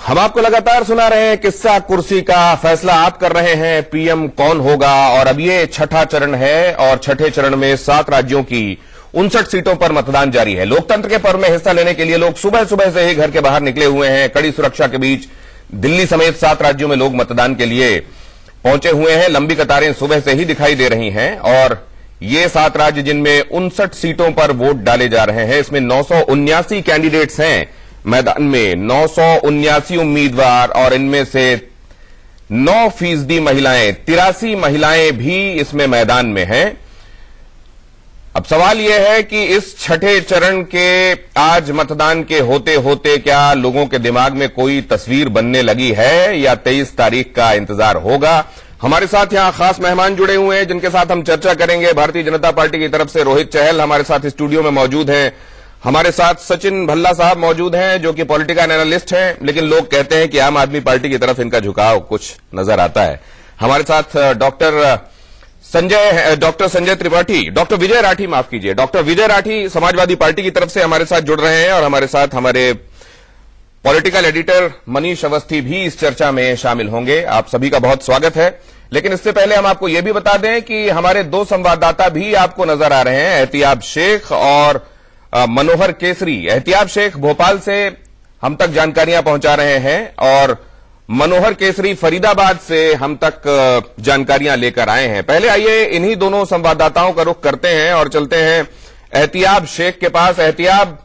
हम आपको लगातार सुना रहे हैं किस्सा कुर्सी का, फैसला आप कर रहे हैं पीएम कौन होगा। और अब ये छठा चरण है और छठे चरण में 7 राज्यों की 59 सीटों पर मतदान जारी है। लोकतंत्र के पर्व में हिस्सा लेने के लिए लोग सुबह सुबह से ही घर के बाहर निकले हुए हैं। कड़ी सुरक्षा के बीच दिल्ली समेत 7 राज्यों में लोग मतदान के लिए पहुंचे हुए हैं। लंबी कतारें सुबह से ही दिखाई दे रही हैं और ये 7 राज्य जिनमें 59 सीटों पर वोट डाले जा रहे हैं। इसमें 979 कैंडिडेट्स हैं मैदान में, 979 उम्मीदवार, और इनमें से 9% महिलाएं, 83 महिलाएं भी इसमें मैदान में हैं। अब सवाल यह है कि इस छठे चरण के आज मतदान के होते होते क्या लोगों के दिमाग में कोई तस्वीर बनने लगी है या 23 तारीख का इंतजार होगा। हमारे साथ यहां खास मेहमान जुड़े हुए हैं जिनके साथ हम चर्चा करेंगे। भारतीय जनता पार्टी की तरफ से रोहित चहल हमारे साथ स्टूडियो में मौजूद हैं। हमारे साथ सचिन भल्ला साहब मौजूद हैं जो कि पॉलिटिकल एनालिस्ट हैं, लेकिन लोग कहते हैं कि आम आदमी पार्टी की तरफ इनका झुकाव कुछ नजर आता है। हमारे साथ डॉक्टर संजय त्रिपाठी, डॉक्टर विजय राठी, माफ कीजिए, डॉक्टर विजय राठी समाजवादी पार्टी की तरफ से हमारे साथ जुड़ रहे हैं, और हमारे साथ हमारे पॉलिटिकल एडिटर मनीष अवस्थी भी इस चर्चा में शामिल होंगे। आप सभी का बहुत स्वागत है। लेकिन इससे पहले हम आपको यह भी बता दें कि हमारे 2 संवाददाता भी आपको नजर आ रहे हैं, एहतियाब शेख और मनोहर केसरी। एहतियाब शेख भोपाल से हम तक जानकारियां पहुंचा रहे हैं और मनोहर केसरी फरीदाबाद से हम तक जानकारियां लेकर आए हैं। पहले आइए इन्हीं दोनों संवाददाताओं का रुख करते हैं और चलते हैं एहतियाब शेख के पास। एहतियाब,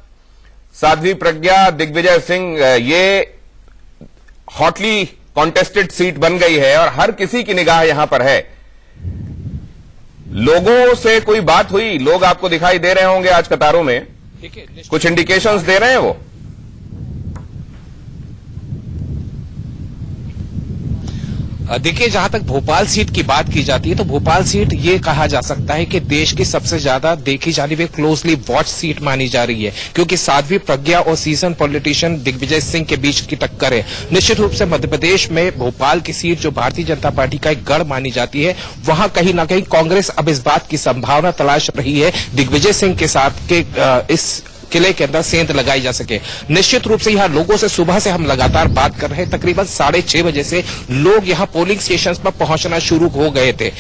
साध्वी प्रज्ञा दिग्विजय सिंह, ये हॉटली कॉन्टेस्टेड सीट बन गई है और हर किसी की निगाह यहां पर है। लोगों से कोई बात हुई? लोग आपको दिखाई दे रहे होंगे आज कतारों में, कुछ इंडिकेशंस दे रहे हैं वो? देखिए, जहां तक भोपाल सीट की बात की जाती है तो भोपाल सीट ये कहा जा सकता है कि देश की सबसे ज्यादा देखी जाने वाली क्लोजली वॉच सीट मानी जा रही है, क्योंकि साध्वी प्रज्ञा और सीजन पॉलिटिशियन दिग्विजय सिंह के बीच की टक्कर है। निश्चित रूप से मध्य प्रदेश में भोपाल की सीट जो भारतीय जनता पार्टी का एक गढ़ मानी जाती है, वहां कहीं ना कहीं कांग्रेस अब इस बात की संभावना तलाश रही है दिग्विजय सिंह के साथ के इस किले के अंदर सेंध लगाई जा सके। निश्चित रूप से यहां लोगों से सुबह से हम लगातार बात कर रहे हैं, तकरीबन 6:30 बजे से लोग यहां पोलिंग स्टेशंस पर पहुंचना शुरू हो गए थे।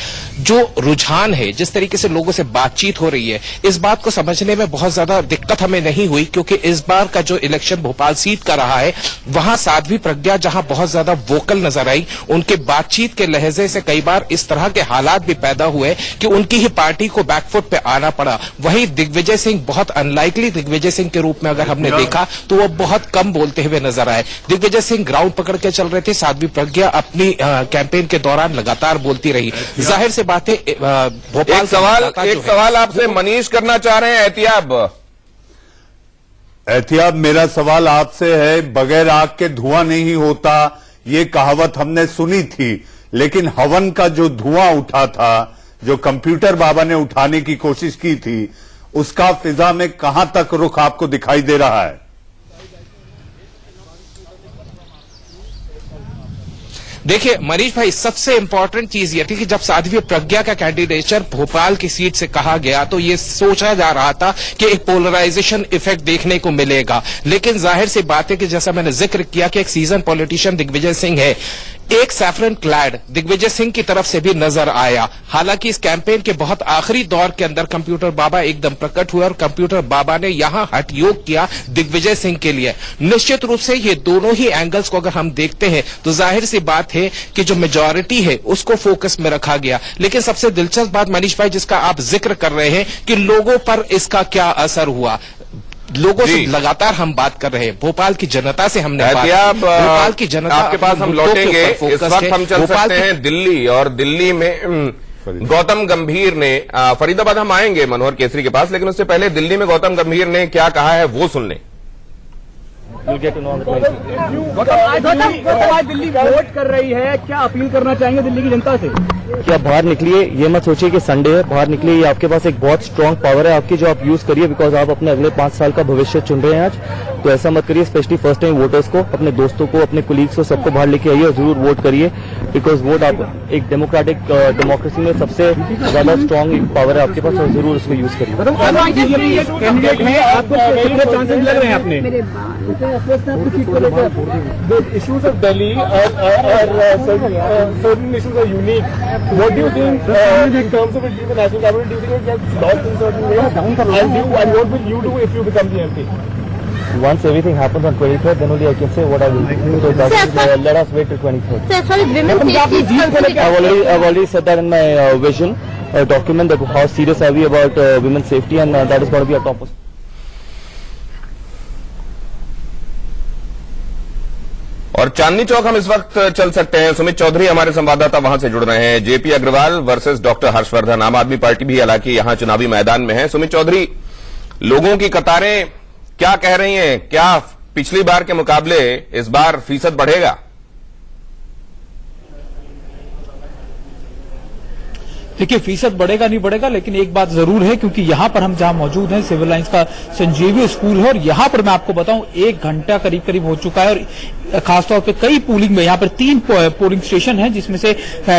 जो रुझान है, जिस तरीके से लोगों से बातचीत हो रही है, इस बात को समझने में बहुत ज्यादा दिक्कत हमें नहीं हुई, क्योंकि इस बार का जो इलेक्शन भोपाल सीट का रहा है, वहां साध्वी प्रज्ञा जहां बहुत ज्यादा वोकल नजर आई, उनके बातचीत के लहजे से कई बार इस तरह के हालात भी पैदा हुए कि उनकी ही पार्टी को बैकफुट पे आना पड़ा। वहीं दिग्विजय सिंह बहुत अनलाइकली दिग्विजय सिंह के रूप में अगर हमने देखा तो वो बहुत कम बोलते हुए नजर आए। दिग्विजय सिंह ग्राउंड पकड़ के चल रहे थे, साध्वी प्रज्ञा अपनी कैंपेन के दौरान लगातार बोलती रही। जाहिर सी बात है, भोपाल एक सवाल आपसे मनीष करना चाह रहे हैं। एहतियाब, मेरा सवाल आपसे है, बगैर आग के धुआं नहीं होता, ये कहावत हमने सुनी थी, लेकिन हवन का जो धुआं उठा था, जो कंप्यूटर बाबा ने उठाने की कोशिश की थी, उसका फिजा में कहां तक रुख आपको दिखाई दे रहा है? देखिए मनीष भाई, सबसे इंपॉर्टेंट चीज ये थी कि जब साध्वी प्रज्ञा का कैंडिडेचर भोपाल की सीट से कहा गया तो ये सोचा जा रहा था कि एक पोलराइजेशन इफेक्ट देखने को मिलेगा, लेकिन जाहिर सी बात है कि जैसा मैंने जिक्र किया कि एक सीजन पॉलिटिशियन दिग्विजय सिंह है, एक सैफरन क्लैड दिग्विजय सिंह की तरफ से भी नजर आया। हालांकि इस कैंपेन के बहुत आखिरी दौर के अंदर कंप्यूटर बाबा एकदम प्रकट हुए और कंप्यूटर बाबा ने यहां हठ योग किया दिग्विजय सिंह के लिए। निश्चित रूप से ये दोनों ही एंगल्स को अगर हम देखते हैं तो जाहिर सी बात है कि जो मेजॉरिटी है उसको फोकस में रखा गया। लेकिन सबसे दिलचस्प बात मनीष भाई जिसका आप जिक्र कर रहे हैं कि लोगों पर इसका क्या असर हुआ, लोगों से लगातार हम बात कर रहे हैं, भोपाल की जनता से हमने बात की। भोपाल की जनता आपके पास हम लौटेंगे। इस वक्त हम चल सकते हैं दिल्ली, और दिल्ली में गौतम गंभीर ने, फरीदाबाद हम आएंगे मनोहर केसरी के पास, लेकिन उससे पहले दिल्ली में गौतम गंभीर ने क्या कहा है वो सुन लें। आज दिल्ली वोट कर रही है, क्या अपील करना चाहेंगे दिल्ली की जनता से? कि आप बाहर निकलिए, ये मत सोचिए कि संडे है, बाहर निकलिए। ये आपके पास एक बहुत स्ट्रांग पावर है आपकी, जो आप यूज करिए, बिकॉज आप अपने अगले 5 साल का भविष्य चुन रहे हैं आज। तो ऐसा मत करिए, स्पेशली फर्स्ट टाइम वोटर्स को, अपने दोस्तों को, अपने कुलीग्स को, सबको बाहर लेके आइए और जरूर वोट करिए, बिकॉज वोट आप एक डेमोक्रेटिक डेमोक्रेसी में सबसे ज्यादा स्ट्रांग एक पावर है आपके पास, और जरूर उसको यूज करिए। कैंडिडेट में आपको कितने चांसेस लग रहे हैं अपने? Issues of Delhi certain issues are unique. What do you think in terms of it being the national cabinet? Do you think it gets lost in certain ways? And what will you do if you become the MP? Once everything happens on 23rd, then only I can say what I will do. So that is, let us wait till 23rd. So as far as women's safety is concerned, I've already said that in my vision document, that how serious are we about women's safety, and that is going to be our topmost. और चांदनी चौक हम इस वक्त चल सकते हैं। सुमित चौधरी हमारे संवाददाता वहां से जुड़ रहे हैं। JP Agarwal versus doctor Harshvardhan, Aam Aadmi party भी हालांकि यहां चुनावी मैदान में है। सुमित चौधरी, लोगों की कतारें क्या कह रही हैं? क्या पिछली बार के मुकाबले इस बार फीसद बढ़ेगा? देखिए, फीसद बढ़ेगा नहीं बढ़ेगा, लेकिन एक बात जरूर है, क्योंकि यहां पर हम जहां मौजूद हैं, सिविल लाइंस का संजीवी स्कूल है, और यहां पर मैं आपको बताऊं 1 घंटा करीब हो चुका है, और खासतौर पे कई पोलिंग में यहां पर 3 पोलिंग स्टेशन हैं, जिसमें से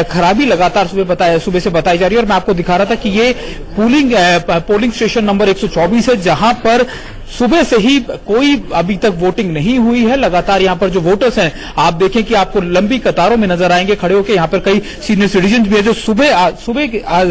खराबी लगातार सुबह से बताई जा रही है। और मैं आपको दिखा रहा था कि ये पोलिंग स्टेशन नंबर 124 है, जहां पर सुबह से ही कोई अभी तक वोटिंग नहीं हुई है। लगातार यहां पर जो वोटर्स हैं, आप देखें कि आपको लंबी कतारों में नजर आएंगे खड़े होकर। यहां पर कई सीनियर सिटीजन भी है जो सुबह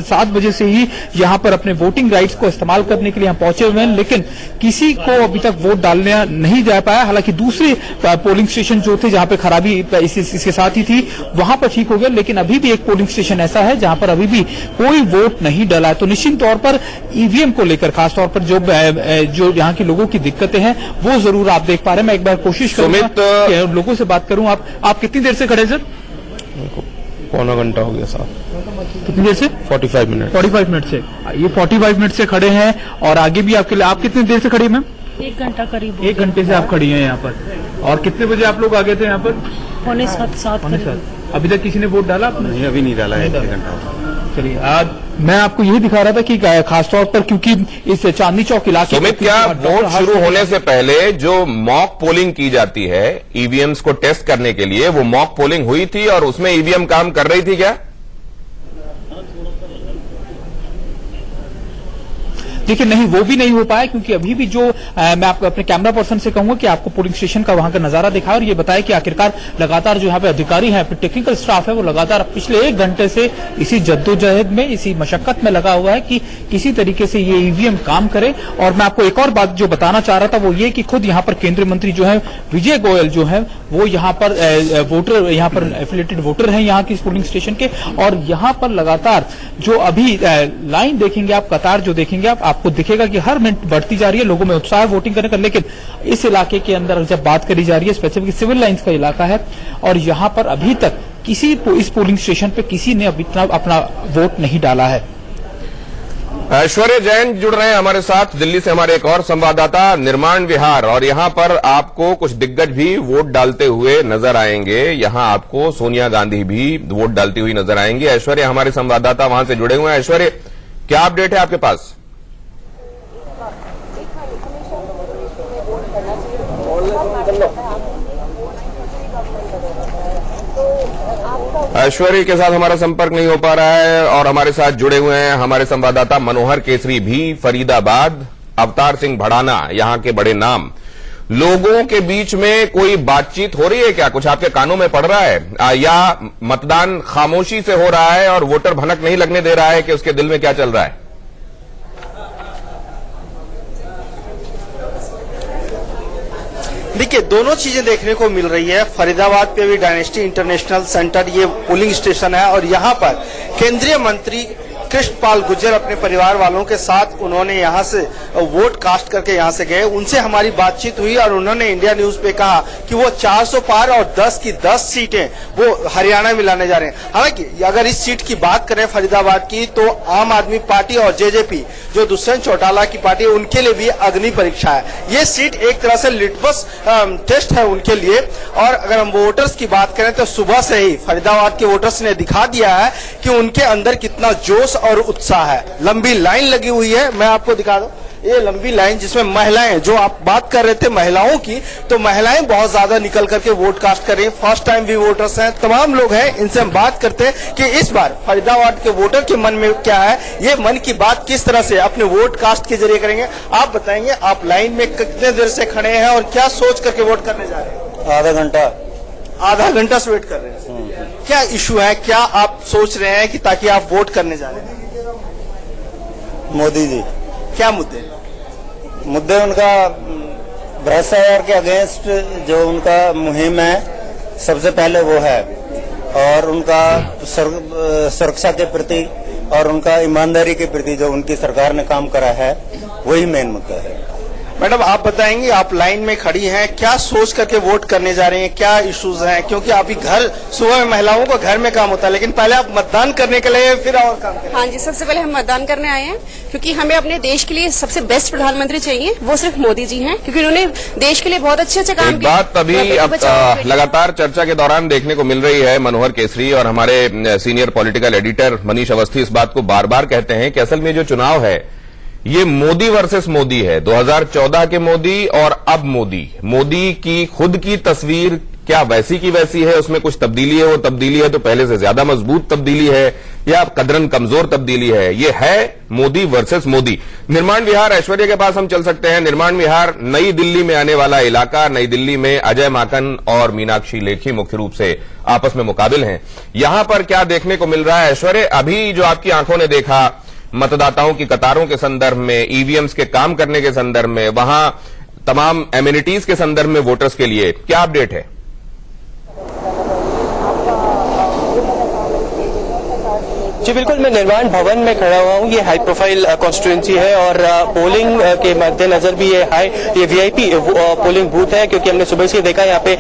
7 बजे से ही यहां पर अपने वोटिंग राइट्स को इस्तेमाल करने के लिए यहां पहुंचे हुए हैं, लेकिन किसी को अभी तक वोट डालने नहीं जा पाया। हालांकि दूसरे पोलिंग स्टेशन जो थे, जहां पर खराबी इसके साथ ही थी, वहां पर ठीक हो गया, लेकिन अभी भी एक पोलिंग स्टेशन ऐसा है जहां पर अभी भी कोई वोट नहीं डाला है। तो निश्चित तौर पर ईवीएम को लेकर, खासतौर पर जो यहाँ की लोगों की दिक्कतें हैं, वो जरूर आप देख पा रहे हैं। मैं एक बार कोशिश करूंगा कि लोगों से बात करूं। आप कितनी देर से खड़े सर? पौना घंटा हो गया साहब। कितनी देर से? 45 मिनट। 45 मिनट से ये 45 मिनट से खड़े हैं, और आगे भी आपके लिए। आप कितनी देर से खड़ी मैम? 1 घंटा करीब। 1 घंटे से आप खड़ी हैं यहाँ पर। और कितने बजे आप लोग आ गए थे यहाँ पर? 6:45। अभी तक किसी ने वोट डाला आपने? नहीं, अभी नहीं डाला है। 1 घंटा। चलिए, आज मैं आपको यही दिखा रहा था कि खासतौर पर, क्योंकि इस चांदनी चौक इलाके सुमित, क्या वोट शुरू होने से पहले जो मॉक पोलिंग की जाती है ईवीएम्स को टेस्ट करने के लिए, वो मॉक पोलिंग हुई थी और उसमें ईवीएम काम कर रही थी क्या? देखिए, नहीं, वो भी नहीं हो पाया, क्योंकि अभी भी जो मैं आपको अपने कैमरा पर्सन से कहूंगा कि आपको पोलिंग स्टेशन का वहां का नजारा दिखाए और ये बताए कि आखिरकार लगातार जो यहाँ पे अधिकारी हैं, टेक्निकल स्टाफ है, वो लगातार पिछले 1 घंटे से इसी जद्दोजहद में, इसी मशक्कत में लगा हुआ है कि किसी तरीके से ये ईवीएम काम करे। और मैं आपको एक और बात जो बताना चाह रहा था, वो ये कि खुद यहाँ पर केंद्रीय मंत्री जो है विजय गोयल जो है, वो यहाँ पर वोटर, यहाँ पर एफिलिएटेड वोटर हैं यहाँ की पोलिंग स्टेशन के, और यहाँ पर लगातार जो अभी लाइन देखेंगे आप, कतार जो देखेंगे आपको दिखेगा कि हर मिनट बढ़ती जा रही है, लोगों में उत्साह वोटिंग करने का। लेकिन इस इलाके के अंदर जब बात करी जा रही है, स्पेसिफिक सिविल लाइंस का इलाका है, और यहां पर अभी तक इस पोलिंग स्टेशन पे किसी ने अभी तक अपना वोट नहीं डाला है। ऐश्वर्या जैन जुड़ रहे हैं हमारे साथ दिल्ली से, हमारे एक और संवाददाता निर्माण विहार, और यहां पर आपको कुछ दिग्गज भी वोट डालते हुए नजर आएंगे। यहां आपको सोनिया गांधी भी वोट डालती हुई नजर आएंगी। ऐश्वर्या हमारे संवाददाता वहां से जुड़े हुए हैं। ऐश्वर्या, क्या अपडेट है आपके पास? ऐश्वर्या के साथ हमारा संपर्क नहीं हो पा रहा है, और हमारे साथ जुड़े हुए हैं हमारे संवाददाता मनोहर केसरी भी फरीदाबाद, अवतार सिंह भड़ाना, यहां के बड़े नाम। लोगों के बीच में कोई बातचीत हो रही है क्या? कुछ आपके कानों में पड़ रहा है, या मतदान खामोशी से हो रहा है और वोटर भनक नहीं लगने दे रहा है कि उसके दिल में क्या चल रहा है? देखिए, दोनों चीजें देखने को मिल रही है। फरीदाबाद पे भी डायनेस्टी इंटरनेशनल सेंटर ये पोलिंग स्टेशन है, और यहाँ पर केंद्रीय मंत्री कृष्णपाल गुर्जर अपने परिवार वालों के साथ उन्होंने यहाँ से वोट कास्ट करके यहाँ से गए। उनसे हमारी बातचीत हुई और उन्होंने इंडिया न्यूज पे कहा कि वो 400 पार और 10 की 10 सीटें वो हरियाणा में लाने जा रहे हैं। हालांकि अगर इस सीट की बात करें फरीदाबाद की, तो आम आदमी पार्टी और जेजेपी जो दुष्यंत चौटाला की पार्टी है, उनके लिए भी अग्नि परीक्षा है। ये सीट एक तरह से लिटमस टेस्ट है उनके लिए। और अगर हम वोटर्स की बात करें तो सुबह से ही फरीदाबाद के वोटर्स ने दिखा दिया है कि उनके अंदर कितना जोश और उत्साह है। लंबी लाइन लगी हुई है, मैं आपको दिखा दूं, ये लंबी लाइन जिसमें महिलाएं, जो आप बात कर रहे थे महिलाओं की, तो महिलाएं बहुत ज्यादा निकल करके वोट कास्ट कर रही हैं। फर्स्ट टाइम भी वोटर्स हैं, तमाम लोग हैं। इनसे हम बात करते हैं कि इस बार फरीदाबाद के वोटर के मन में क्या है, ये मन की बात किस तरह से अपने वोट कास्ट के जरिए करेंगे। आप बताएंगे, आप लाइन में कितने देर से खड़े हैं और क्या सोच करके वोट करने जा रहे हैं? आधा घंटा से वेट कर रहे हैं। क्या इशू है, क्या आप सोच रहे हैं कि ताकि आप वोट करने जा रहे हैं? मोदी जी, क्या मुद्दे? मुद्दे उनका भ्रष्टाचार के अगेंस्ट जो उनका मुहिम है, सबसे पहले वो है, और उनका सुरक्षा के प्रति और उनका ईमानदारी के प्रति जो उनकी सरकार ने काम करा है, वही मेन मुद्दा है। मैडम आप बताएंगे, आप लाइन में खड़ी हैं, क्या सोच करके वोट करने जा रहे हैं, क्या इश्यूज हैं? क्योंकि अभी घर सुबह में महिलाओं को घर में काम होता है, लेकिन पहले आप मतदान करने के लिए फिर और काम करें। हाँ जी, सबसे पहले हम मतदान करने आए हैं क्योंकि हमें अपने देश के लिए सबसे बेस्ट प्रधानमंत्री चाहिए, वो सिर्फ मोदी जी हैं, क्योंकि उन्होंने देश के लिए बहुत अच्छे काम किए। बात अभी अब लगातार चर्चा के दौरान देखने को मिल रही है। मनोहर केसरी और हमारे senior political editor Manish Awasthi इस बात को बार बार कहते हैं कि असल में जो चुनाव है ये मोदी वर्सेस मोदी है। 2014 के मोदी और अब मोदी की खुद की तस्वीर क्या वैसी की वैसी है, उसमें कुछ तब्दीली है, वो तब्दीली है तो पहले से ज्यादा मजबूत तब्दीली है या कदरन कमजोर तब्दीली है? ये है मोदी वर्सेस मोदी। निर्माण विहार ऐश्वर्या के पास हम चल सकते हैं। निर्माण विहार नई दिल्ली में आने वाला इलाका, नई दिल्ली में अजय माकन और मीनाक्षी लेखी मुख्य रूप से आपस में मुकाबिल हैं। यहां पर क्या देखने को मिल रहा है ऐश्वर्या? अभी जो आपकी आंखों ने देखा मतदाताओं की कतारों के संदर्भ में, ईवीएम्स के काम करने के संदर्भ में, वहां तमाम एमिनिटीज के संदर्भ में वोटर्स के लिए क्या अपडेट है? जी बिल्कुल, मैं निर्माण भवन में खड़ा हुआ हूँ। ये हाई प्रोफाइल कॉन्स्टिट्यूंसी है और पोलिंग के मद्देनजर भी ये वीआईपी पोलिंग बूथ है, क्योंकि हमने सुबह से देखा यहाँ पे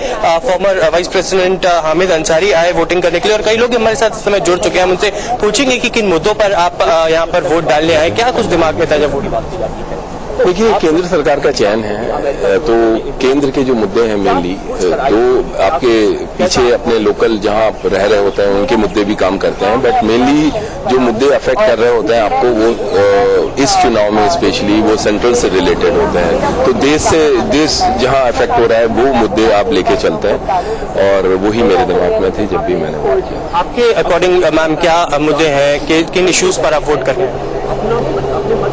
farmer vice president Hamid Ansari आए वोटिंग करने के लिए और कई लोग हमारे साथ इस समय जुड़ चुके हैं। हम उनसे पूछेंगे कि किन मुद्दों पर आप यहाँ पर वोट डालने आए, क्या कुछ दिमाग में था जब वोट की बात की जाती है? देखिए, केंद्र सरकार का चयन है तो केंद्र के जो मुद्दे हैं मेनली तो आपके पीछे अपने लोकल जहां आप रह रहे होते हैं उनके मुद्दे भी काम करते हैं, बट मेनली जो मुद्दे अफेक्ट कर रहे होते हैं आपको वो इस चुनाव में स्पेशली वो सेंट्रल से रिलेटेड होते हैं। तो देश जहां अफेक्ट हो रहा है वो मुद्दे आप लेके चलते हैं और वही मेरे दिमाग में थे जब भी मैंने वोट किया। आपके अकॉर्डिंग मैम क्या मुद्दे हैं, किन इश्यूज पर आप वोट कर रहे हैं?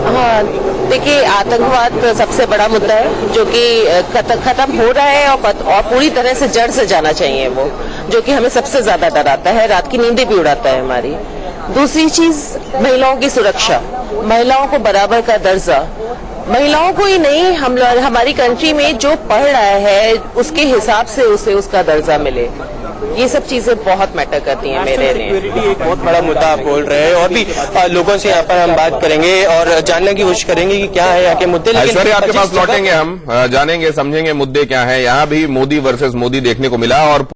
हाँ, देखिए, आतंकवाद सबसे बड़ा मुद्दा है जो कि खत्म हो रहा है और पूरी तरह से जड़ से जाना चाहिए वो, जो कि हमें सबसे ज्यादा डराता है, रात की नींदें भी उड़ाता है हमारी। दूसरी चीज महिलाओं की सुरक्षा, महिलाओं को बराबर का दर्जा, महिलाओं को ही नहीं हमारी कंट्री में जो पढ़ रहा है उसके हिसाब से उसे उसका दर्जा मिले। ये सब चीजें बहुत मैटर करती हैं मेरे लिए। सिक्योरिटी एक बहुत बड़ा मुद्दा आप बोल रहे हैं और भी लोगों से यहाँ पर हम बात करेंगे और जानने की कोशिश करेंगे कि क्या है यहाँ के मुद्दे। ऐश्वर्या आपके पास लौटेंगे, हम जानेंगे समझेंगे मुद्दे क्या है। यहाँ भी मोदी वर्सेस मोदी देखने को मिला और